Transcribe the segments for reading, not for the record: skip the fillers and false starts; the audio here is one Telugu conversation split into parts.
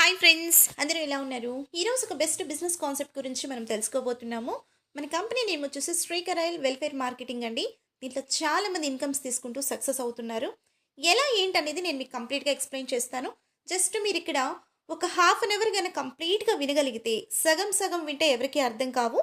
హాయ్ ఫ్రెండ్స్, అందరూ ఎలా ఉన్నారు? ఈరోజు ఒక బెస్ట్ బిజినెస్ కాన్సెప్ట్ గురించి మనం తెలుసుకోబోతున్నాము. మన కంపెనీ నేమ్ వచ్చేసి శ్రీకరైల్ వెల్ఫేర్ మార్కెటింగ్ అండి. దీంట్లో చాలామంది ఇన్కమ్స్ తీసుకుంటూ సక్సెస్ అవుతున్నారు. ఎలా ఏంటనేది నేను మీకు కంప్లీట్గా ఎక్స్ప్లెయిన్ చేస్తాను. జస్ట్ మీరు ఇక్కడ ఒక హాఫ్ అన్ అవర్ కనుక కంప్లీట్గా వినగలిగితే, సగం సగం వింటే ఎవరికి అర్థం కావు.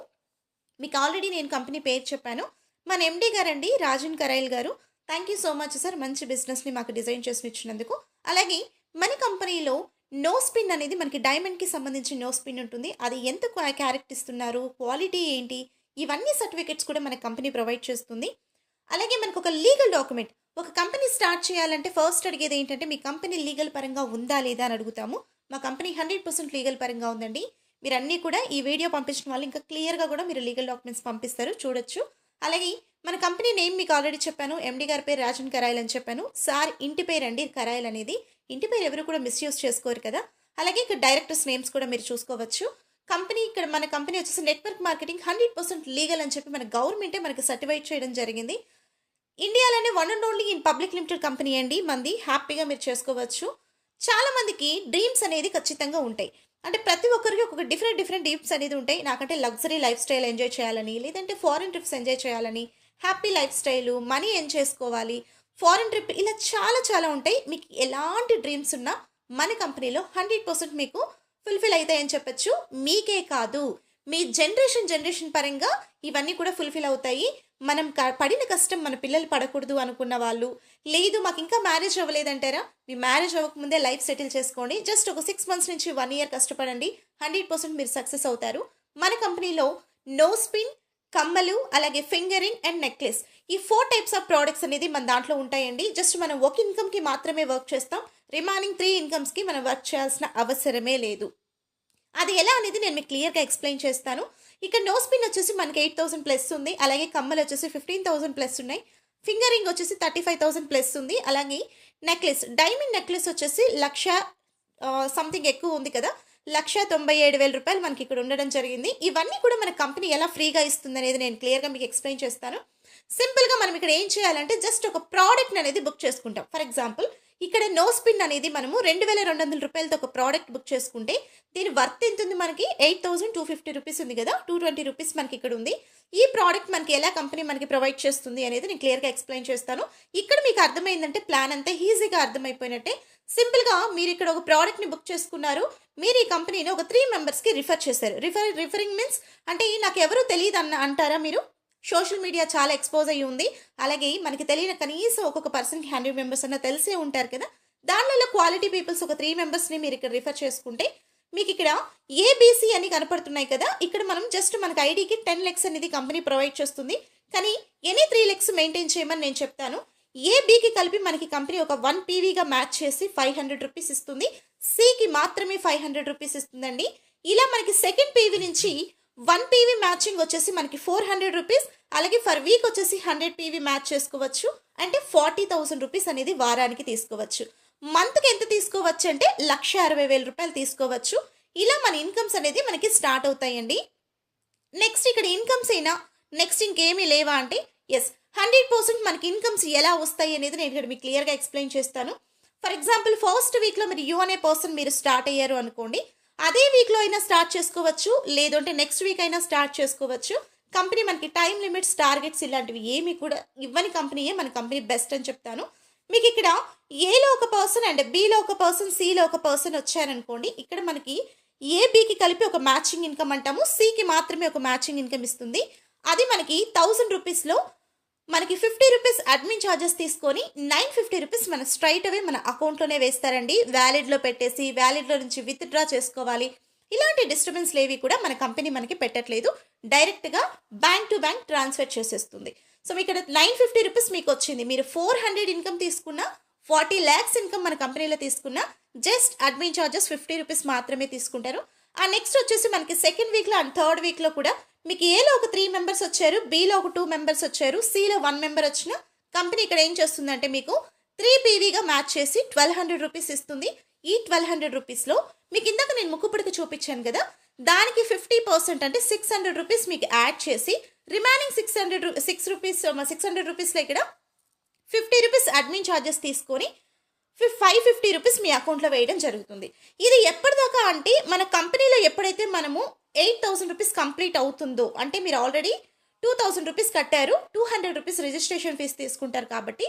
మీకు ఆల్రెడీ నేను కంపెనీ పేరు చెప్పాను. మన ఎండి గారండి, రాజన్ కరైల్ గారు. Thank you so much sir, మంచి బిజినెస్ని మాకు డిజైన్ చేసి ఇచ్చినందుకు. అలాగే మన కంపెనీలో నో స్పిన్ అనేది మనకి డైమండ్కి సంబంధించిన నో స్పిన్ ఉంటుంది. అది ఎంత క్యారెక్ట్ ఇస్తున్నారు, క్వాలిటీ ఏంటి, ఇవన్నీ సర్టిఫికెట్స్ కూడా మన కంపెనీ ప్రొవైడ్ చేస్తుంది. అలాగే మనకు ఒక లీగల్ డాక్యుమెంట్, ఒక కంపెనీ స్టార్ట్ చేయాలంటే ఫస్ట్ అడిగేది ఏంటంటే మీ కంపెనీ లీగల్ పరంగా ఉందా లేదా అని అడుగుతాము. మా కంపెనీ 100% లీగల్ పరంగా ఉందండి. మీరు అన్నీ కూడా ఈ వీడియో పంపించిన వాళ్ళు ఇంకా క్లియర్గా కూడా మీరు లీగల్ డాక్యుమెంట్స్ పంపిస్తారు, చూడొచ్చు. అలాగే మన కంపెనీ నేమ్ మీకు ఆల్రెడీ చెప్పాను. ఎండి గారి పేరు రాజన్ కరైల్ అని చెప్పాను. సార్ ఇంటి పేరు అండి కరైల్ అనేది. ఇంటి పేరు ఎవరు కూడా మిస్యూజ్ చేసుకోరు కదా. అలాగే ఇక్కడ డైరెక్టర్స్ నేమ్స్ కూడా మీరు చూసుకోవచ్చు. కంపెనీ ఇక్కడ మన కంపెనీ వచ్చేసి నెట్వర్క్ మార్కెటింగ్ 100% లీగల్ అని చెప్పి మన గవర్నమెంటే మనకి సర్టిఫైడ్ చేయడం జరిగింది. ఇండియాలోనే one and only in public limited company అండి మంది. హ్యాపీగా మీరు చేసుకోవచ్చు. చాలా మందికి డ్రీమ్స్ అనేది ఖచ్చితంగా ఉంటాయి. అంటే ప్రతి ఒక్కరికి ఒక డిఫరెంట్ డ్రీమ్స్ అనేది ఉంటాయి. నాకంటే లగ్జరీ లైఫ్ స్టైల్ ఎంజాయ్ చేయాలని, లేదంటే ఫారిన్ ట్రిప్స్ ఎంజాయ్ చేయాలని, happy life style, money earn చేసుకోవాలి, ఫారిన్ ట్రిప్, ఇలా చాలా ఉంటాయి. మీకు ఎలాంటి డ్రీమ్స్ ఉన్నా మన కంపెనీలో 100% మీకు ఫుల్ఫిల్ అవుతాయని చెప్పచ్చు. మీకే కాదు, మీ జనరేషన్ పరంగా ఇవన్నీ కూడా ఫుల్ఫిల్ అవుతాయి. మనం పడిన కష్టం మన పిల్లలు పడకూడదు అనుకున్న వాళ్ళు, లేదు మాకు ఇంకా మ్యారేజ్ అవ్వలేదంటారా, మీ మ్యారేజ్ అవ్వకముందే లైఫ్ సెటిల్ చేసుకోండి. జస్ట్ ఒక 6 months నుంచి 1 year కష్టపడండి, 100% మీరు సక్సెస్ అవుతారు. మన కంపెనీలో నో స్పిన్, కమ్మలు, అలాగే ఫింగరింగ్ అండ్ నెక్లెస్, ఈ 4 types ఆఫ్ ప్రోడక్ట్స్ అనేది మన దాంట్లో ఉంటాయండి. జస్ట్ మనం ఒక ఇన్కమ్కి మాత్రమే వర్క్ చేస్తాం. రిమైనింగ్ 3 incomes మనం వర్క్ చేయాల్సిన అవసరమే లేదు. అది ఎలా అనేది నేను మీకు క్లియర్గా ఎక్స్ప్లెయిన్ చేస్తాను. ఇక్కడ నో స్పిన్ వచ్చేసి మనకి 8,000 ప్లస్ ఉంది. అలాగే కమ్మలు వచ్చేసి 15,000 ప్లస్ ఉన్నాయి. ఫింగరింగ్ వచ్చేసి 35,000 ప్లస్ ఉంది. అలాగే నెక్లెస్, డైమండ్ నెక్లెస్ వచ్చేసి 1,00,000 సంథింగ్ ఎక్కువ ఉంది కదా, 1,97,000 రూపాయలు మనకి ఇక్కడ ఉండడం జరిగింది. ఇవన్నీ కూడా మన కంపెనీ ఎలా ఫ్రీగా ఇస్తుంది అనేది నేను క్లియర్గా మీకు ఎక్స్ప్లెయిన్ చేస్తాను. సింపుల్గా మనం ఇక్కడ ఏం చేయాలంటే జస్ట్ ఒక ప్రోడక్ట్ అనేది బుక్ చేసుకుంటాం. ఫర్ ఎగ్జాంపుల్ ఇక్కడ నో స్పిన్ అనేది మనము 2,200 రూపాయలతో ఒక ప్రోడక్ట్ బుక్ చేసుకుంటే దీని వర్త్ ఎంత ఉంది, మనకి 8,250 రూపీస్ ఉంది కదా, 220 రూపీస్ మనకి ఇక్కడ ఉంది. ఈ ప్రోడక్ట్ మనకి ఎలా కంపెనీ మనకి ప్రొవైడ్ చేస్తుంది అనేది నేను క్లియర్గా ఎక్స్ప్లెయిన్ చేస్తాను. ఇక్కడ మీకు అర్థమైందంటే ప్లాన్ అంతా ఈజీగా అర్థమైపోయినట్టే. సింపుల్గా మీరు ఇక్కడ ఒక ప్రోడక్ట్ని బుక్ చేసుకున్నారు. మీరు ఈ కంపెనీని ఒక 3 మెంబర్స్కి రిఫర్ చేశారు. రిఫరింగ్ మీన్స్ అంటే నాకు ఎవరు తెలియదు అంటారా మీరు? సోషల్ మీడియా చాలా ఎక్స్పోజ్ అయ్యి ఉంది. అలాగే మనకి తెలియని కనీసం ఒక్కొక్క పర్సన్కి 100 మెంబర్స్ అన్న తెలిసే ఉంటారు కదా. దానిలో క్వాలిటీ పీపుల్స్ ఒక 3 మెంబర్స్ని మీరు ఇక్కడ రిఫర్ చేసుకుంటే మీకు ఇక్కడ ఏబీసీ అని కనపడుతున్నాయి కదా. ఇక్కడ మనం జస్ట్ మనకి ఐడికి 10 lakhs అనేది కంపెనీ ప్రొవైడ్ చేస్తుంది. కానీ ఎనీ 3 lakhs మెయింటైన్ చేయమని నేను చెప్తాను. ఏబీకి కలిపి మనకి కంపెనీ ఒక 1 PVగా మ్యాచ్ చేసి 500 రూపీస్ ఇస్తుంది. సికి మాత్రమే 500 రూపీస్ ఇస్తుందండి. ఇలా మనకి సెకండ్ పీవీ నుంచి 1 PV మ్యాచింగ్ వచ్చేసి మనకి 400 రూపీస్. అలాగే ఫర్ వీక్ వచ్చేసి 100 PV మ్యాచ్ చేసుకోవచ్చు. అంటే 40,000 రూపీస్ అనేది వారానికి తీసుకోవచ్చు. మంత్కి ఎంత తీసుకోవచ్చు అంటే 1,60,000 రూపాయలు తీసుకోవచ్చు. ఇలా మన ఇన్కమ్స్ అనేది మనకి స్టార్ట్ అవుతాయండి. నెక్స్ట్ ఇక్కడ ఇన్కమ్స్ అయినా నెక్స్ట్ ఇంకేమీ లేవా అంటే ఎస్, 100% మనకి ఇన్కమ్స్ ఎలా వస్తాయి అనేది నేను ఇక్కడ మీకు క్లియర్గా ఎక్స్ప్లెయిన్ చేస్తాను. ఫర్ ఎగ్జాంపుల్ ఫస్ట్ వీక్లో మీరు యూ అనే పర్సన్ మీరు స్టార్ట్ అయ్యారు అనుకోండి, అదే వీక్లో అయినా స్టార్ట్ చేసుకోవచ్చు, లేదంటే నెక్స్ట్ వీక్ అయినా స్టార్ట్ చేసుకోవచ్చు. కంపెనీ మనకి టైం లిమిట్స్, టార్గెట్స్ ఇలాంటివి ఏమి కూడా ఇవ్వని కంపెనీయే మన కంపెనీ బెస్ట్ అని చెప్తాను. మీకు ఇక్కడ ఏలో ఒక పర్సన్ అండ్ బీలో ఒక పర్సన్, సిలో ఒక పర్సన్ వచ్చారనుకోండి, ఇక్కడ మనకి ఏబీకి కలిపి ఒక మ్యాచింగ్ ఇన్కమ్ అంటాము, సికి మాత్రమే ఒక మ్యాచింగ్ ఇన్కమ్ ఇస్తుంది. అది మనకి 1,000 రూపీస్లో మనకి 50 రూపీస్ అడ్మిన్ ఛార్జెస్ తీసుకొని 950 రూపీస్ మన స్ట్రైట్ అవే మన అకౌంట్లోనే వేస్తారండి. వ్యాలిడ్లో పెట్టేసి వ్యాలిడ్లో నుంచి విత్డ్రా చేసుకోవాలి, ఇలాంటి డిస్టర్బెన్స్ లేవి కూడా మన కంపెనీ మనకి పెట్టట్లేదు. డైరెక్ట్గా బ్యాంక్ టు బ్యాంక్ ట్రాన్స్ఫర్ చేసేస్తుంది. సో ఇక్కడ 950 రూపీస్ మీకు వచ్చింది. మీరు 400 ఇన్కమ్ తీసుకున్నా, 40 lakhs ఇన్కమ్ మన కంపెనీలో తీసుకున్నా, జస్ట్ అడ్మిన్ ఛార్జెస్ 50 రూపీస్ మాత్రమే తీసుకుంటారు. ఆ నెక్స్ట్ వచ్చేసి మనకి సెకండ్ వీక్లో అండ్ థర్డ్ వీక్లో కూడా మీకు ఏలో ఒక 3 మెంబర్స్ వచ్చారు, బీలో ఒక 2 మెంబర్స్ వచ్చారు, సిలో 1 మెంబర్ వచ్చిన కంపెనీ ఇక్కడ ఏం చేస్తుందంటే మీకు 3 PVగా మ్యాచ్ చేసి 1,200 రూపీస్ ఇస్తుంది. ఈ 1,200 రూపీస్లో మీకు ఇందాక నేను ముక్కుపుడికి చూపించాను కదా, దానికి 50% అంటే 600 రూపీస్ మీకు యాడ్ చేసి రిమైనింగ్ 600 రూపీస్లో ఇక్కడ 50 రూపీస్ అడ్మిన్ ఛార్జెస్ తీసుకొని రూ. 550 మీ అకౌంట్లో వేయడం జరుగుతుంది. ఇది ఎప్పటిదాకా అంటే మన కంపెనీలో ఎప్పుడైతే మనము రూ. 8000 కంప్లీట్ అవుతుందో, అంటే మీరు ఆల్రెడీ రూ. 2000 కట్టారు, రూ. 200 రిజిస్ట్రేషన్ ఫీజు తీసుకుంటారు కాబట్టి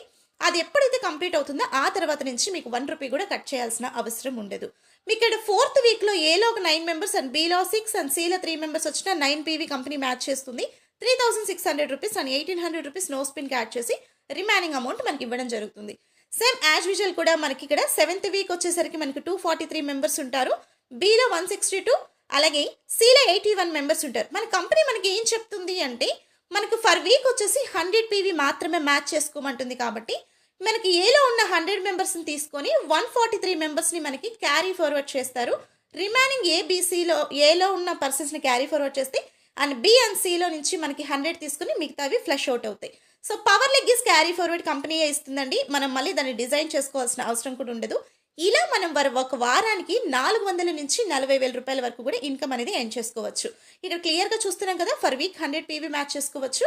అది ఎప్పుడైతే కంప్లీట్ అవుతుందో ఆ తర్వాత నుంచి మీకు రూ. 1 కూడా కట్ చేయాల్సిన అవసరం ఉండదు. మీకు ఇక్కడ 4th వీక్లో ఏలో ఒక 9 మెంబర్స్ అండ్ బీలో 6 అండ్ సిలో 3 మెంబర్స్ వచ్చిన 9 PV కంపెనీ మ్యాచ్ చేస్తుంది. రూ. 3600 అండ్ రూ. 1800 నో స్పిన్కి యాడ్ చేసి రిమైనింగ్ అమౌంట్ మనకి ఇవ్వడం జరుగుతుంది. సేమ్ యాజ్ యూజువల్ కూడా మనకి ఇక్కడ 7th వీక్ వచ్చేసరికి మనకి 243 మెంబర్స్ ఉంటారు, బీలో 162, అలాగే సిలో 81 మెంబర్స్ ఉంటారు. మన కంపెనీ మనకి ఏం చెప్తుంది అంటే మనకు ఫర్ వీక్ వచ్చేసి 100 PV మాత్రమే మ్యాచ్ చేసుకోమంటుంది. కాబట్టి మనకి ఏలో ఉన్న 100 మెంబర్స్ని తీసుకొని 143 మెంబర్స్ని మనకి క్యారీ ఫార్వర్డ్ చేస్తారు. రిమైనింగ్ ఏబిసిలో ఏలో ఉన్న పర్సన్స్ని క్యారీ ఫార్వర్డ్ చేస్తే అండ్ బి అండ్ సిలో నుంచి మనకి 100 తీసుకుని మిగతావి ఫ్లష్ అవుట్ అవుతాయి. So power leg carry forward కంపెనీయే ఇస్తుందండి. మనం మళ్ళీ దాన్ని డిజైన్ చేసుకోవాల్సిన అవసరం కూడా ఉండదు. ఇలా మనం ఒక వారానికి 400 నుంచి 40,000 రూపాయల వరకు కూడా ఇన్కమ్ అనేది ఎర్న్ చేసుకోవచ్చు. ఇక్కడ క్లియర్గా చూస్తున్నాం కదా, ఫర్ వీక్ 100 PV మ్యాచ్ చేసుకోవచ్చు.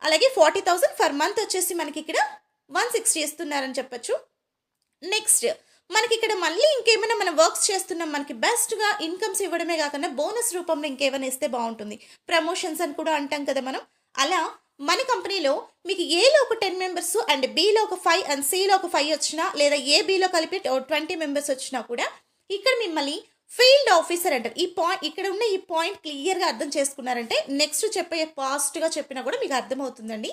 అలాగే 40,000 ఫర్ మంత్ వచ్చేసి మనకి ఇక్కడ 160 ఇస్తున్నారని చెప్పచ్చు. నెక్స్ట్ మనకి ఇక్కడ మళ్ళీ ఇంకేమైనా మనం వర్క్స్ చేస్తున్నాం, మనకి బెస్ట్గా ఇన్కమ్స్ ఇవ్వడమే కాకుండా బోనస్ రూపంలో ఇంకేమైనా ఇస్తే బాగుంటుంది. ప్రమోషన్స్ అని కూడా అంటాం కదా మనం. అలా మన కంపెనీలో మీకు ఏలో ఒక 10 మెంబర్స్ అండ్ బీలో ఒక 5 అండ్ సిలో ఒక 5 వచ్చినా, లేదా ఏబీలో కలిపి 20 మెంబర్స్ వచ్చినా కూడా ఇక్కడ మిమ్మల్ని ఫీల్డ్ ఆఫీసర్ అంటారు. ఈ పాయింట్ ఇక్కడ ఉన్న ఈ పాయింట్ క్లియర్గా అర్థం చేసుకున్నారంటే నెక్స్ట్ చెప్పే ఫాస్ట్గా చెప్పినా కూడా మీకు అర్థమవుతుందండి.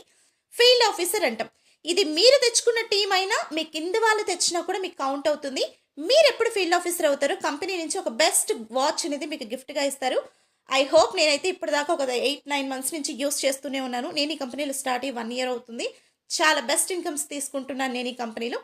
ఫీల్డ్ ఆఫీసర్ అంటాం. ఇది మీరు తెచ్చుకున్న టీం అయినా మీ కింద వాళ్ళు తెచ్చినా కూడా మీకు కౌంట్ అవుతుంది. మీరు ఎప్పుడు ఫీల్డ్ ఆఫీసర్ అవుతారు, కంపెనీ నుంచి ఒక బెస్ట్ వాచ్ అనేది మీకు గిఫ్ట్గా ఇస్తారు. ఐ హోప్ నేనైతే ఇప్పటిదాకా ఒక 8-9 మంత్స్ నుంచి యూస్ చేస్తూనే ఉన్నాను. నేను ఈ కంపెనీలో స్టార్ట్ అయ్యి 1 year అవుతుంది. చాలా బెస్ట్ ఇన్కమ్స్ తీసుకుంటున్నాను నేను ఈ కంపెనీలో.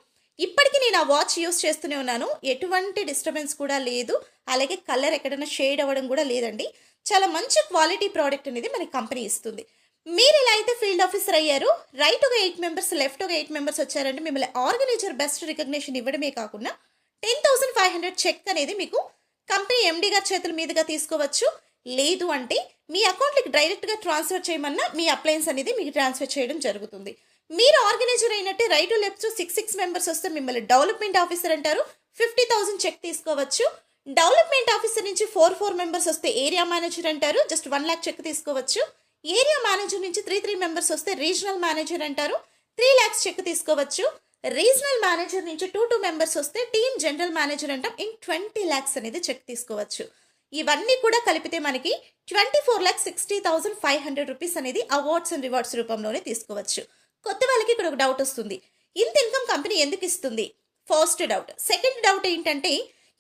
ఇప్పటికీ నేను ఆ వాచ్ యూస్ చేస్తూనే ఉన్నాను. ఎటువంటి డిస్టర్బెన్స్ కూడా లేదు, అలాగే కలర్ ఎక్కడైనా షేడ్ అవ్వడం కూడా లేదండి. చాలా మంచి క్వాలిటీ ప్రోడక్ట్ అనేది మన కంపెనీ ఇస్తుంది. మీరు ఇలా అయితే ఫీల్డ్ ఆఫీసర్ అయ్యారు, రైట్ ఒక 8 మెంబర్స్ లెఫ్ట్ ఒక 8 మెంబర్స్ వచ్చారంటే మిమ్మల్ని ఆర్గనైజర్ బెస్ట్ రికగ్నిషన్ ఇవ్వడమే కాకుండా 10,500 చెక్ అనేది మీకు కంపెనీ ఎండి గారి చేతుల మీదుగా తీసుకోవచ్చు. లేదు అంటే మీ అకౌంట్కి డైరెక్ట్గా ట్రాన్స్ఫర్ చేయమన్నా మీ అప్లయన్స్ అనేది మీకు ట్రాన్స్ఫర్ చేయడం జరుగుతుంది. మీరు ఆర్గనైజర్ అయినట్టే రైట్ లెఫ్ట్ 6 మెంబర్స్ వస్తే మిమ్మల్ని డెవలప్మెంట్ ఆఫీసర్ అంటారు. 50,000 చెక్ తీసుకోవచ్చు. డెవలప్మెంట్ ఆఫీసర్ నుంచి 4 మెంబర్స్ వస్తే ఏరియా మేనేజర్ అంటారు, జస్ట్ 1 lakh చెక్ తీసుకోవచ్చు. ఏరియా మేనేజర్ నుంచి 3 మెంబర్స్ వస్తే రీజనల్ మేనేజర్ అంటారు, 3 lakhs చెక్ తీసుకోవచ్చు. రీజనల్ మేనేజర్ నుంచి 2 మెంబర్స్ వస్తే టీమ్ జనరల్ మేనేజర్ అంటాం, ఇన్ 20 lakhs అనేది చెక్ తీసుకోవచ్చు. ఇవన్నీ కూడా కలిపితే మనకి 24,60,500 రూపీస్ అనేది అవార్డ్స్ అండ్ రివార్డ్స్ రూపంలోనే తీసుకోవచ్చు. కొత్త వాళ్ళకి ఇక్కడ ఒక డౌట్ వస్తుంది, ఇంత ఇన్కమ్ కంపెనీ ఎందుకు ఇస్తుంది? First doubt. సెకండ్ డౌట్ ఏంటంటే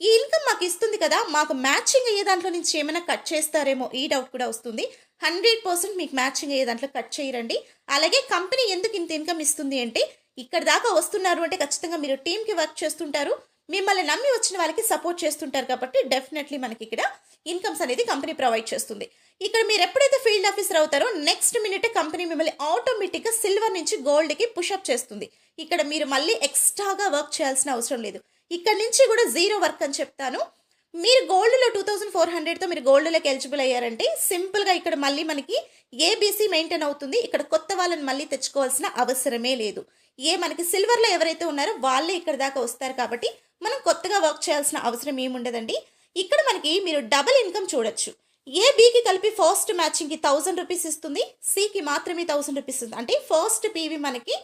ఈ ఇన్కమ్ మాకు ఇస్తుంది కదా, మాకు మ్యాచింగ్ అయ్యే దాంట్లో నుంచి ఏమైనా కట్ చేస్తారేమో, ఈ డౌట్ కూడా వస్తుంది. 100% మీకు మ్యాచింగ్ అయ్యే దాంట్లో కట్ చేయరండి. అలాగే కంపెనీ ఎందుకు ఇంత ఇన్కమ్ ఇస్తుంది అంటే ఇక్కడ దాకా వస్తున్నారు అంటే ఖచ్చితంగా మీరు టీంకి వర్క్ చేస్తుంటారు, మిమ్మల్ని నమ్మి వచ్చిన వాళ్ళకి సపోర్ట్ చేస్తుంటారు కాబట్టి డెఫినెట్లీ మనకి ఇక్కడ ఇన్కమ్స్ అనేది కంపెనీ ప్రొవైడ్ చేస్తుంది. ఇక్కడ మీరు ఎప్పుడైతే ఫీల్డ్ ఆఫీసర్ అవుతారో నెక్స్ట్ మినిట్ కంపెనీ మిమ్మల్ని ఆటోమేటిక్గా సిల్వర్ నుంచి గోల్డ్కి పుషప్ చేస్తుంది. ఇక్కడ మీరు మళ్ళీ ఎక్స్ట్రాగా వర్క్ చేయాల్సిన అవసరం లేదు. ఇక్కడ నుంచి కూడా 0 వర్క్ అని చెప్తాను. మీరు గోల్డ్లో 2400తో మీరు గోల్డ్లోకి ఎలిజిబుల్ అయ్యారంటే సింపుల్గా ఇక్కడ మళ్ళీ మనకి ఏబీసీ మెయింటైన్ అవుతుంది. ఇక్కడ కొత్త వాళ్ళని మళ్ళీ తెచ్చుకోవాల్సిన అవసరమే లేదు. మనకి సిల్వర్లో ఎవరైతే ఉన్నారో వాళ్ళే ఇక్కడ దాకా వస్తారు కాబట్టి మనం కొత్తగా వర్క్ చేయాల్సిన అవసరం ఏముండదండి. ఇక్కడ మనకి మీరు డబుల్ ఇన్కమ్ చూడొచ్చు. ఏబీకి కలిపి ఫస్ట్ మ్యాచింగ్కి 1000 రూపీస్ ఇస్తుంది, సికి మాత్రమే 1000 రూపీస్ ఇస్తుంది. అంటే ఫస్ట్ పీవీ మనకి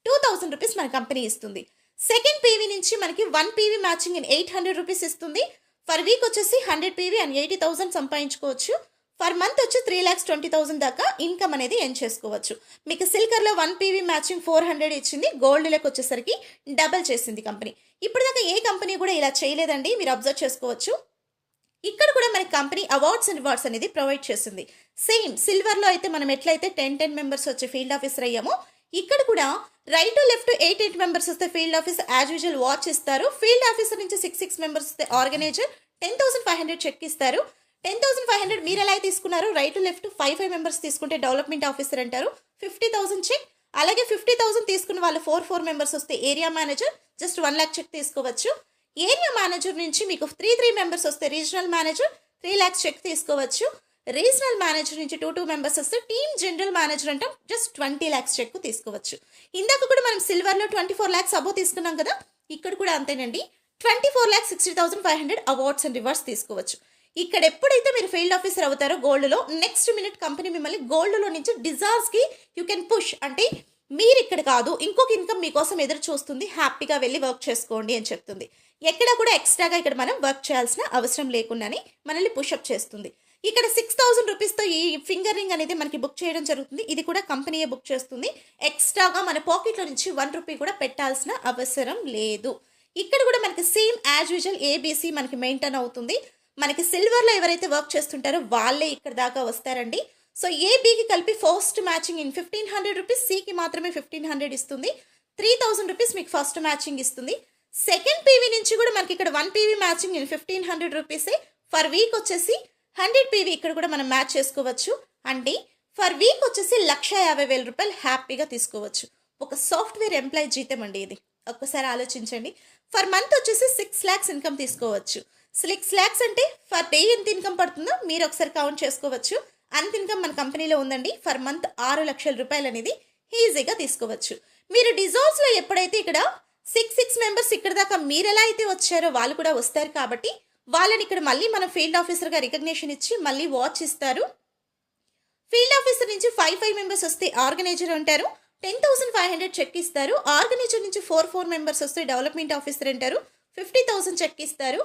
2000 రూపీస్ మన కంపెనీ ఇస్తుంది. సెకండ్ పీవీ నుంచి మనకి 1 పీవీ మ్యాచింగ్ 800 రూపీస్ ఇస్తుంది. ఫర్ వీక్ వచ్చేసి 100 పీవీ అండ్ 80,000 సంపాదించుకోవచ్చు. ఫర్ మంత్ వచ్చి 3,20,000 దాకా ఇన్కమ్ అనేది ఎర్న్ చేసుకోవచ్చు. మీకు సిల్వర్లో 1 పీవీ మ్యాచింగ్ 400 ఇచ్చింది, గోల్డ్లోకి వచ్చేసరికి డబల్ చేసింది కంపెనీ. ఇప్పుడు దాకా ఏ కంపెనీ కూడా ఇలా చేయలేదండి, మీరు అబ్జర్వ్ చేసుకోవచ్చు. ఇక్కడ కూడా మన కంపెనీ అవార్డ్స్ అండ్ రివార్డ్స్ అనేది ప్రొవైడ్ చేసింది. సేమ్ సిల్వర్లో అయితే మనం ఎట్లయితే 10 మెంబర్స్ వచ్చి ఫీల్డ్ ఆఫీసర్ అయ్యామో ఇక్కడ కూడా రైట్ టు లెఫ్ట్ 8 మెంబర్స్ వస్తే field officer as usual watch ఇస్తారు. ఫీల్డ్ ఆఫీసర్ నుంచి 6 మెంబర్స్ వస్తే ఆర్గనైజర్ 10,500 చెక్ ఇస్తారు. 10,500 మీరు ఎలా తీసుకున్నారు, రైట్ టు లెఫ్ట్ 5 మెంబర్స్ తీసుకుంటే డెవలప్మెంట్ ఆఫీసర్ అంటారు, 50,000 చెక్. అలాగే 50,000 తీసుకున్న వాళ్ళు 4 మెంబర్స్ వస్తే area manager just 1 lakh check తీసుకోవచ్చు. ఏరియా మేనేజర్ నుంచి మీకు 3 మెంబర్స్ వస్తే రీజనల్ మేనేజర్ 3 lakhs చెక్ తీసుకోవచ్చు. రీజనల్ మేనేజర్ నుంచి 2 మెంబర్స్ వస్తే టీమ్ జనరల్ మేనేజర్ అంటాం జస్ట్ 20 lakhs చెక్ తీసుకోవచ్చు. ఇందాక కూడా మనం సిల్వర్లో 24 lakhs అబో తీసుకున్నాం కదా, ఇక్కడ కూడా అంతేనండి. 24,60,500 అవార్డ్స్ అండ్ రివార్డ్స్ తీసుకోవచ్చు. ఇక్కడ ఎప్పుడైతే మీరు ఫీల్డ్ ఆఫీసర్ అవుతారో గోల్డ్లో, నెక్స్ట్ మినిట్ కంపెనీ మిమ్మల్ని గోల్డ్లో నుంచి డిజార్స్కి యూ కెన్ పుష్. అంటే మీరు ఇక్కడ కాదు, ఇంకొక ఇన్కమ్ మీకోసం ఎదురు చూస్తుంది, హ్యాపీగా వెళ్ళి వర్క్ చేసుకోండి అని చెప్తుంది. ఎక్కడ కూడా ఎక్స్ట్రాగా ఇక్కడ మనం వర్క్ చేయాల్సిన అవసరం లేకుండానే మనల్ని పుషప్ చేస్తుంది. ఇక్కడ 6,000 రూపీస్తో ఈ ఫింగర్ రింగ్ అనేది మనకి బుక్ చేయడం జరుగుతుంది. ఇది కూడా కంపెనీయే బుక్ చేస్తుంది. ఎక్స్ట్రాగా మన పాకెట్లో నుంచి 1 రూపీ కూడా పెట్టాల్సిన అవసరం లేదు. ఇక్కడ కూడా మనకి సేమ్ యాజ్ యూజువల్ ఏబీసీ మనకి మెయింటైన్ అవుతుంది. మనకి సిల్వర్లో ఎవరైతే వర్క్ చేస్తుంటారో వాళ్ళే ఇక్కడ దాకా వస్తారండి. సో ఏబీకి కలిపి ఫస్ట్ మ్యాచింగ్ ఇన్ 1,500 రూపీస్, సికి మాత్రమే 1,500 ఇస్తుంది. 3,000 రూపీస్ మీకు ఫస్ట్ మ్యాచింగ్ ఇస్తుంది. సెకండ్ పీవీ నుంచి కూడా మనకి ఇక్కడ 1 పీవీ మ్యాచింగ్ ఇన్ 1,500 రూపీసే. ఫర్ వీక్ వచ్చేసి 100 పీవీ ఇక్కడ కూడా మనం మ్యాచ్ చేసుకోవచ్చు. అంటే ఫర్ వీక్ వచ్చేసి 1,50,000 రూపాయలు హ్యాపీగా తీసుకోవచ్చు. ఒక సాఫ్ట్వేర్ ఎంప్లాయీ జీతం అండి ఇది. ఒక్కసారి ఆలోచించండి. ఫర్ మంత్ వచ్చేసి 6 lakhs ఇన్కమ్ తీసుకోవచ్చు. 6 lakhs అంటే ఫర్ డే ఎంత ఇన్కమ్ పడుతుందో మీరు ఒకసారి కౌంట్ చేసుకోవచ్చు. అంత ఇన్కమ్ మన కంపెనీలో ఉందండి. ఫర్ మంత్ 6 లక్షల రూపాయలు అనేది ఈజీగా తీసుకోవచ్చు. మీరు డిజాల్వ్స్లో ఎప్పుడైతే ఇక్కడ 6 మెంబర్స్ ఇక్కడ దాకా మీరు ఎలా అయితే వచ్చారో వాళ్ళు కూడా వస్తారు కాబట్టి వాళ్ళని ఇక్కడ మళ్ళీ మన ఫీల్డ్ ఆఫీసర్గా రికగ్నిషన్ ఇచ్చి మళ్ళీ వాచ్ ఇస్తారు. ఫీల్డ్ ఆఫీసర్ నుంచి 5 మెంబర్స్ వస్తే ఆర్గనైజర్ అంటారు. 10,500 చెక్ ఇస్తారు. ఆర్గనైజర్ నుంచి 4 మెంబర్స్ వస్తే డెవలప్మెంట్ ఆఫీసర్ అంటారు. 50,000 చెక్ ఇస్తారు.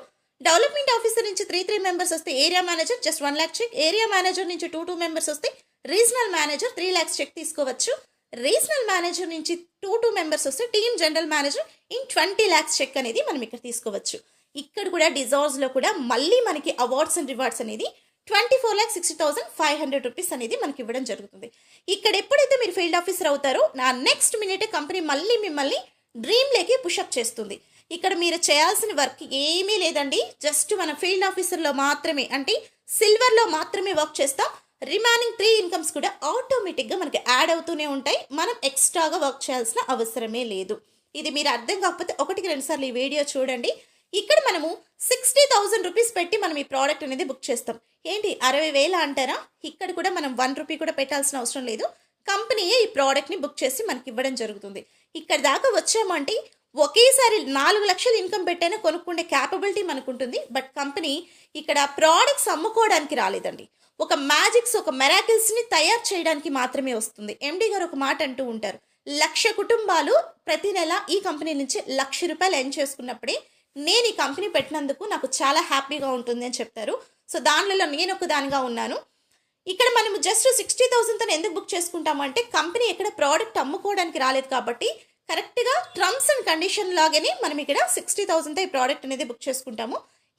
డెవలప్మెంట్ ఆఫీసర్ నుంచి 3 మెంబర్స్ వస్తే area manager just 1 lakh check. Area manager నుంచి 2 మెంబర్స్ వస్తే రీజనల్ మేనేజర్ 3 lakhs చెక్ తీసుకోవచ్చు. రీజనల్ మేనేజర్ నుంచి 2 మెంబర్స్ వస్తే team general manager in 20 lakhs check అనేది మనం ఇక్కడ తీసుకోవచ్చు. ఇక్కడ కూడా డిజార్వ్స్లో కూడా మళ్ళీ మనకి అవార్డ్స్ అండ్ రివార్డ్స్ అనేది 24,60,500 రూపీస్ అనేది మనకి ఇవ్వడం జరుగుతుంది. ఇక్కడ ఎప్పుడైతే మీరు ఫీల్డ్ ఆఫీసర్ అవుతారో నా నెక్స్ట్ మినిటే కంపెనీ మళ్ళీ మిమ్మల్ని డ్రీమ్లోకి పుషప్ చేస్తుంది. ఇక్కడ మీరు చేయాల్సిన వర్క్ ఏమీ లేదండి. జస్ట్ మన ఫీల్డ్ ఆఫీసర్లో మాత్రమే అంటే సిల్వర్లో మాత్రమే వర్క్ చేస్తాం. రిమైనింగ్ 3 ఇన్కమ్స్ కూడా ఆటోమేటిక్గా మనకి యాడ్ అవుతూనే ఉంటాయి. మనం ఎక్స్ట్రాగా వర్క్ చేయాల్సిన అవసరమే లేదు. ఇది మీరు అర్థం కాకపోతే 1-2 సార్లు ఈ వీడియో చూడండి. ఇక్కడ మనము 60,000 రూపీస్ పెట్టి మనం ఈ ప్రోడక్ట్ అనేది బుక్ చేస్తాం. ఏంటి 60,000 అంటారా? ఇక్కడ కూడా మనం 1 రూపీ కూడా పెట్టాల్సిన అవసరం లేదు. కంపెనీయే ఈ ప్రోడక్ట్ని బుక్ చేసి మనకి ఇవ్వడం జరుగుతుంది. ఇక్కడ దాకా వచ్చామంటే ఒకేసారి 4 లక్షలు ఇన్కమ్ పెట్టైనా కొనుక్కుండే క్యాపబిలిటీ మనకు ఉంటుంది. బట్ కంపెనీ ఇక్కడ ప్రోడక్ట్స్ అమ్ముకోవడానికి రాలేదండి. ఒక మ్యాజిక్స్, ఒక మెరాకిల్స్ని తయారు చేయడానికి మాత్రమే వస్తుంది. ఎండి గారు ఒక మాట అంటూ ఉంటారు, 1,00,000 కుటుంబాలు ప్రతి నెల ఈ కంపెనీ నుంచి 1,00,000 రూపాయలు ఎర్న్ చేసుకున్నప్పుడే నేను ఈ కంపెనీ పెట్టినందుకు నాకు చాలా హ్యాపీగా ఉంటుంది అని చెప్తారు. సో దానిలో నేను ఒక దానిగా ఉన్నాను. ఇక్కడ మనము జస్ట్ 60,000తో ఎందుకు బుక్ చేసుకుంటామంటే కంపెనీ ఎక్కడ ప్రోడక్ట్ అమ్ముకోవడానికి రాలేదు కాబట్టి కరెక్ట్గా టర్మ్స్ అండ్ కండిషన్ లాగానే మనం ఇక్కడ 60,000తో ఈ ప్రోడక్ట్ అనేది బుక్ చేసుకుంటాము.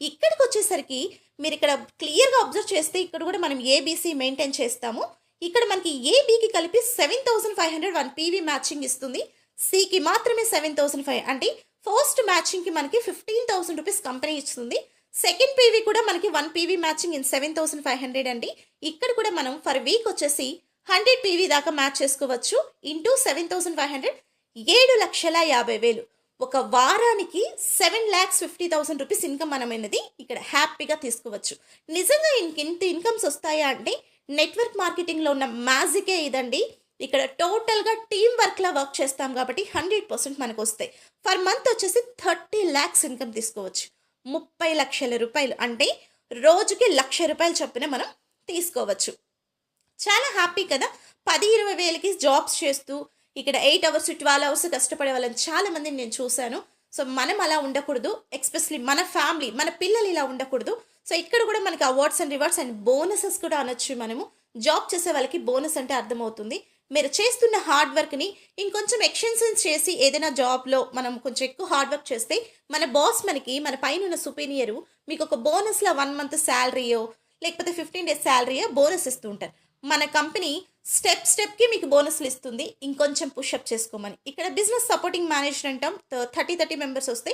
ఇక్కడికి వచ్చేసరికి మీరు ఇక్కడ క్లియర్గా అబ్జర్వ్ చేస్తే ఇక్కడ కూడా మనం ఏబీసీ మెయింటైన్ చేస్తాము. ఇక్కడ మనకి ఏబీకి కలిపి 7,500 1 పీవీ మ్యాచింగ్ ఇస్తుంది. సికి మాత్రమే 7,500 అంటే ఫస్ట్ మ్యాచింగ్కి మనకి 15,000 రూపీస్ కంపెనీ ఇస్తుంది. సెకండ్ పీవీ కూడా మనకి 1 పీవీ మ్యాచింగ్ ఇన్ 7,500 అండి. ఇక్కడ కూడా మనం ఫర్ వీక్ వచ్చేసి 100 పీవీ దాకా మ్యాచ్ చేసుకోవచ్చు. ఇంటూ 7,500 7,50,000. ఒక వారానికి 7,50,000 రూపీస్ ఇన్కమ్ మనమైనది ఇక్కడ హ్యాపీగా తీసుకోవచ్చు. నిజంగా ఇంత ఇన్కమ్స్ వస్తాయా అంటే నెట్వర్క్ మార్కెటింగ్లో ఉన్న మ్యాజికే ఇదండి. ఇక్కడ టోటల్గా టీమ్ వర్క్లా వర్క్ చేస్తాం కాబట్టి 100% మనకు వస్తాయి. ఫర్ మంత్ వచ్చేసి 30 lakhs ఇన్కమ్ తీసుకోవచ్చు. 30 లక్షల రూపాయలు అంటే రోజుకి 1,00,000 రూపాయలు చొప్పున మనం తీసుకోవచ్చు. చాలా హ్యాపీ కదా. 10-20 వేలకి జాబ్స్ చేస్తూ ఇక్కడ 8 hours 12 hours కష్టపడే వాళ్ళని చాలా మందిని నేను చూశాను. సో మనం అలా ఉండకూడదు. ఎస్పెషలీ మన ఫ్యామిలీ, మన పిల్లలు ఇలా ఉండకూడదు. సో ఇక్కడ కూడా మనకి awards and rewards and bonuses కూడా అనొచ్చు. మనము జాబ్ చేసే వాళ్ళకి బోనస్ అంటే అర్థమవుతుంది. మీరు చేస్తున్న హార్డ్ వర్క్ని ఇంకొంచెం ఎక్స్టెన్షన్స్ చేసి ఏదైనా జాబ్లో మనం కొంచెం ఎక్కువ హార్డ్ వర్క్ చేస్తే మన బాస్ మనకి మన పైన ఉన్న సుపీరియరు మీకు ఒక బోనస్లో 1 month శాలరీయో లేకపోతే 15 days శాలరీయో బోనస్ ఇస్తూ ఉంటారు. మన కంపెనీ స్టెప్కి మీకు బోనస్లు ఇస్తుంది ఇంకొంచెం పుషప్ చేసుకోమని. ఇక్కడ బిజినెస్ సపోర్టింగ్ మేనేజర్ అంటాం. 30 మెంబర్స్ వస్తే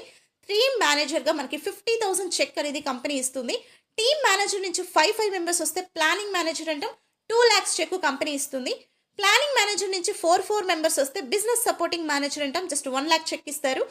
టీమ్ మేనేజర్గా మనకి 50,000 చెక్ అనేది కంపెనీ ఇస్తుంది. టీమ్ మేనేజర్ నుంచి 5 మెంబర్స్ వస్తే ప్లానింగ్ మేనేజర్ అంటాం 2 lakhs చెక్ కంపెనీ ఇస్తుంది. ప్లానింగ్ మేనేజర్ నుంచి 4 మెంబర్స్ వస్తే బిజినెస్ సపోర్టింగ్ మేనేజర్ అంటాం జస్ట్ 1 lakh చెక్ ఇస్తారు.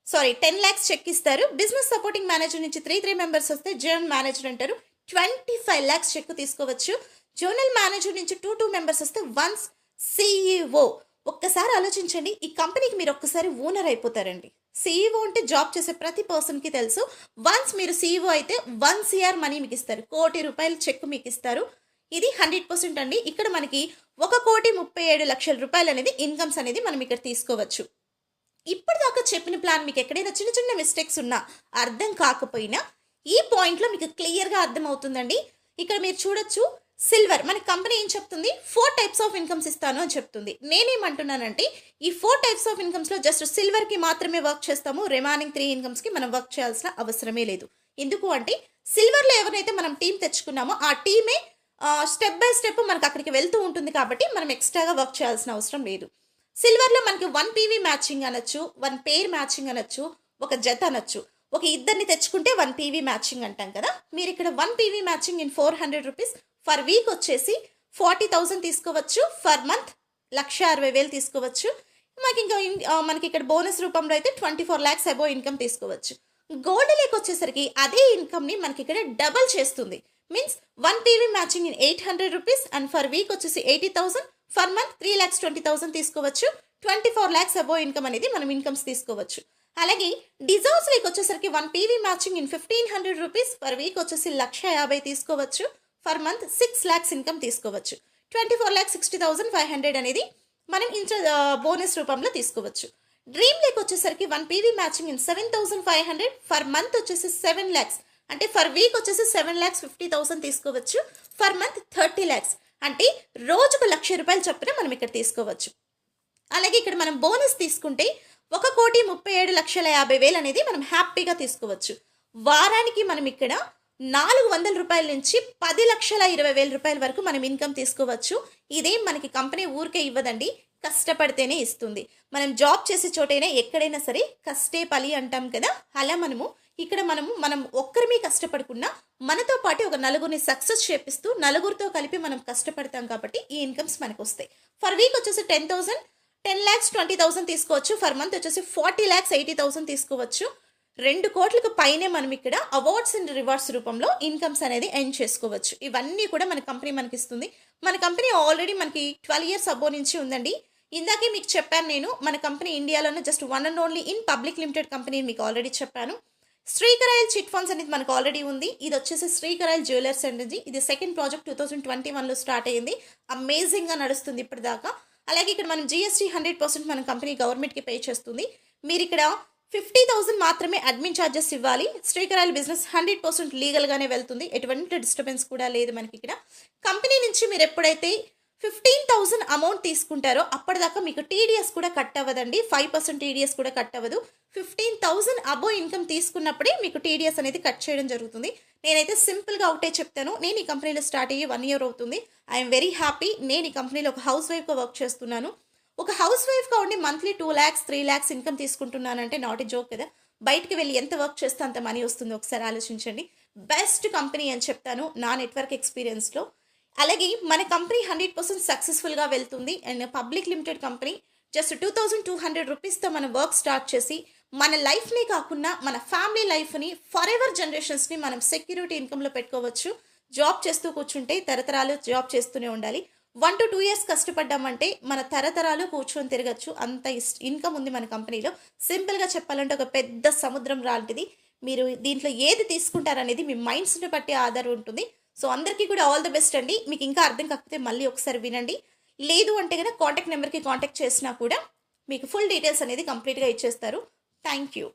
10 lakhs చెక్ ఇస్తారు. బిజినెస్ సపోర్టింగ్ మేనేజర్ నుంచి 3 మెంబర్స్ వస్తే జనరల్ మేనేజర్ అంటారు 25 lakhs చెక్ తీసుకోవచ్చు. జోనల్ మేనేజర్ నుంచి 2 మెంబర్స్ వస్తే వన్స్ CEO. ఒక్కసారి ఆలోచించండి, ఈ కంపెనీకి మీరు ఒక్కసారి ఓనర్ అయిపోతారండి. CEO అంటే జాబ్ చేసే ప్రతి పర్సన్కి తెలుసు. వన్స్ మీరు CEO అయితే 1 CR మనీ మీకు ఇస్తారు, ₹1,00,00,000 చెక్ మీకు ఇస్తారు. ఇది 100% అండి. ఇక్కడ మనకి 1,37,00,000 అనేది ఇన్కమ్స్ అనేది మనం ఇక్కడ తీసుకోవచ్చు. ఇప్పటిదాకా చెప్పిన ప్లాన్ మీకు ఎక్కడైనా చిన్న చిన్న మిస్టేక్స్ ఉన్నా, అర్థం కాకపోయినా ఈ పాయింట్లో మీకు క్లియర్గా అర్థమవుతుందండి. ఇక్కడ మీరు చూడొచ్చు, సిల్వర్ మన కంపెనీ ఏం చెప్తుంది, 4 టైప్స్ ఆఫ్ ఇన్కమ్స్ ఇస్తాను అని చెప్తుంది. నేనేమంటున్నానంటే ఈ 4 టైప్స్ ఆఫ్ ఇన్కమ్స్లో జస్ట్ సిల్వర్కి మాత్రమే వర్క్ చేస్తాము, రిమైనింగ్ 3 ఇన్కమ్స్కి మనం వర్క్ చేయాల్సిన అవసరమే లేదు. ఎందుకు అంటే సిల్వర్లో ఎవరైతే మనం టీం తెచ్చుకున్నామో ఆ టీమే స్టెప్ బై స్టెప్ మనకు అక్కడికి వెళ్తూ ఉంటుంది కాబట్టి మనం ఎక్స్ట్రాగా వర్క్ చేయాల్సిన అవసరం లేదు. సిల్వర్లో మనకి 1 PV మ్యాచింగ్ అనొచ్చు, 1 పేర్ మ్యాచింగ్ అనొచ్చు, ఒక జత అనొచ్చు. ఒక ఇద్దరిని తెచ్చుకుంటే 1 PV మ్యాచింగ్ అంటాం కదా. మీరు ఇక్కడ 1 PV matching in 400 rupees for week వచ్చేసి 40,000 తీసుకోవచ్చు, ఫర్ మంత్ 1,60,000 తీసుకోవచ్చు. మనకి ఇక్కడ బోనస్ రూపంలో అయితే 24 lakhs అబోవ్ ఇన్కమ్ తీసుకోవచ్చు. గోల్డ్ లేక్ వచ్చేసరికి అదే ఇన్కమ్ని మనకి ఇక్కడ డబల్ చేస్తుంది. Means 1 PV matching in 800 rupees and for week వచ్చేసి 80,000, ఫర్ మంత్ 3,20,000 తీసుకోవచ్చు. 24 lakhs అబోవ్ ఇన్కమ్ అనేది మనం ఇన్కమ్స్ తీసుకోవచ్చు. అలాగే డిజర్వ్స్ లేక్ వచ్చేసరికి 1 PV matching in 1,500 rupees, for week వచ్చేసి 1,50,000 తీసుకోవచ్చు, ఫర్ మంత్ 6 lakhs ఇన్కమ్ తీసుకోవచ్చు. 24,60,500 అనేది మనం బోనస్ రూపంలో తీసుకోవచ్చు. డ్రీమ్ లేక్ వచ్చేసరికి 1 PV matching in 7,500, for month వచ్చేసి 7 lakhs, అంటే ఫర్ వీక్ వచ్చేసి 7,50,000 తీసుకోవచ్చు, ఫర్ మంత్ 30 lakhs, అంటే రోజుకు ₹1,00,000 చొప్పున మనం ఇక్కడ తీసుకోవచ్చు. అలాగే ఇక్కడ మనం బోనస్ తీసుకుంటే 1,37,50,000 అనేది మనం హ్యాపీగా తీసుకోవచ్చు. వారానికి మనం ఇక్కడ ₹400 నుంచి 10,20,000 వరకు మనం ఇన్కమ్ తీసుకోవచ్చు. ఇదేం మనకి కంపెనీ ఊరికే ఇవ్వదండి, కష్టపడితేనే ఇస్తుంది. మనం జాబ్ చేసే చోటైనా ఎక్కడైనా సరే కష్టే పలి అంటాం కదా, అలా ఇక్కడ మనం ఒక్కరిమే కష్టపడకుండా మనతో పాటు ఒక నలుగురిని సక్సెస్ చేపిస్తూ నలుగురితో కలిపి మనం కష్టపడతాం కాబట్టి ఈ ఇన్కమ్స్ మనకు వస్తాయి. ఫర్ వీక్ వచ్చేసి 10,000, 10,20,000 తీసుకోవచ్చు, ఫర్ మంత్ వచ్చేసి 40,80,000 తీసుకోవచ్చు. 2 కోట్లకు పైనే మనం ఇక్కడ అవార్డ్స్ అండ్ రివార్డ్స్ రూపంలో ఇన్కమ్స్ అనేది ఎర్న్ చేసుకోవచ్చు. ఇవన్నీ కూడా మన కంపెనీ మనకి ఇస్తుంది. మన కంపెనీ ఆల్రెడీ మనకి 12 years అబో నుంచి ఉందండి. ఇందాకే మీకు చెప్పాను నేను, మన కంపెనీ ఇండియాలోనే just 1 and only in public limited company మీకు ఆల్రెడీ చెప్పాను. శ్రీకర్ ఆయిల్ చిట్ ఫండ్స్ అనేది మనకు ఆల్రెడీ ఉంది. ఇది వచ్చేసి శ్రీకర్ ఆయిల్ జ్యువెలర్స్ అండి. ఇది సెకండ్ ప్రాజెక్ట్ 2021లో స్టార్ట్ అయ్యింది. అమేజింగ్గా నడుస్తుంది ఇప్పటిదాకా. అలాగే ఇక్కడ మనం GST 100% మన కంపెనీ గవర్నమెంట్కి పే చేస్తుంది. మీరు ఇక్కడ 50,000 మాత్రమే అడ్మిన్ ఛార్జెస్ ఇవ్వాలి. శ్రీకర్ ఆయిల్ బిజినెస్ 100% లీగల్గానే వెళ్తుంది, ఎటువంటి డిస్టర్బెన్స్ కూడా లేదు మనకి ఇక్కడ. కంపెనీ నుంచి మీరు ఎప్పుడైతే 15,000 అమౌంట్ తీసుకుంటారో అప్పటిదాకా మీకు TDS కూడా కట్ అవ్వదండి, 5% TDS కూడా కట్ అవ్వదు. 15,000 అబో ఇన్కమ్ తీసుకున్నప్పుడే మీకు TDS అనేది కట్ చేయడం జరుగుతుంది. నేనైతే సింపుల్గా ఒకటే చెప్తాను, నేను ఈ కంపెనీలో స్టార్ట్ అయ్యి 1 year అవుతుంది. I'm very happy. నేను ఈ కంపెనీలో ఒక హౌస్ వైఫ్గా వర్క్ చేస్తున్నాను. ఒక హౌస్ వైఫ్గా ఉండి మంత్లీ 2 lakhs 3 lakhs ఇన్కమ్ తీసుకుంటున్నానంటే నాట్ ఏ జోక్ కదా. బయటికి వెళ్ళి ఎంత వర్క్ చేస్తే అంత మనీ వస్తుంది, ఒకసారి ఆలోచించండి. బెస్ట్ కంపెనీ అని చెప్తాను నా నెట్వర్క్ ఎక్స్పీరియన్స్లో. అలాగే మన కంపెనీ 100% సక్సెస్ఫుల్గా వెళ్తుంది. And public limited company just 2,200 రూపీస్తో మనం వర్క్ స్టార్ట్ చేసి మన లైఫ్నే కాకుండా మన ఫ్యామిలీ లైఫ్ని ఫర్ ఎవర్ జనరేషన్స్ని మనం సెక్యూరిటీ ఇన్కమ్లో పెట్టుకోవచ్చు. జాబ్ చేస్తూ కూర్చుంటే తరతరాలు జాబ్ చేస్తూనే ఉండాలి. 1 to 2 years కష్టపడ్డామంటే మన తరతరాలు కూర్చొని తిరగచ్చు, అంత ఇన్కమ్ ఉంది మన కంపెనీలో. సింపుల్గా చెప్పాలంటే ఒక పెద్ద సముద్రం లాంటిది. మీరు దీంట్లో ఏది తీసుకుంటారనేది మీ మైండ్స్ని బట్టి ఆధారం ఉంటుంది. సో అందరికీ కూడా ఆల్ ది బెస్ట్ అండి. మీకు ఇంకా అర్థం కాకపోతే మళ్ళీ ఒకసారి వినండి. లేదు అంటే కనుక కాంటాక్ట్ నెంబర్కి కాంటాక్ట్ చేసినా కూడా మీకు ఫుల్ డీటెయిల్స్ అనేది కంప్లీట్గా ఇచ్చేస్తారు. Thank you.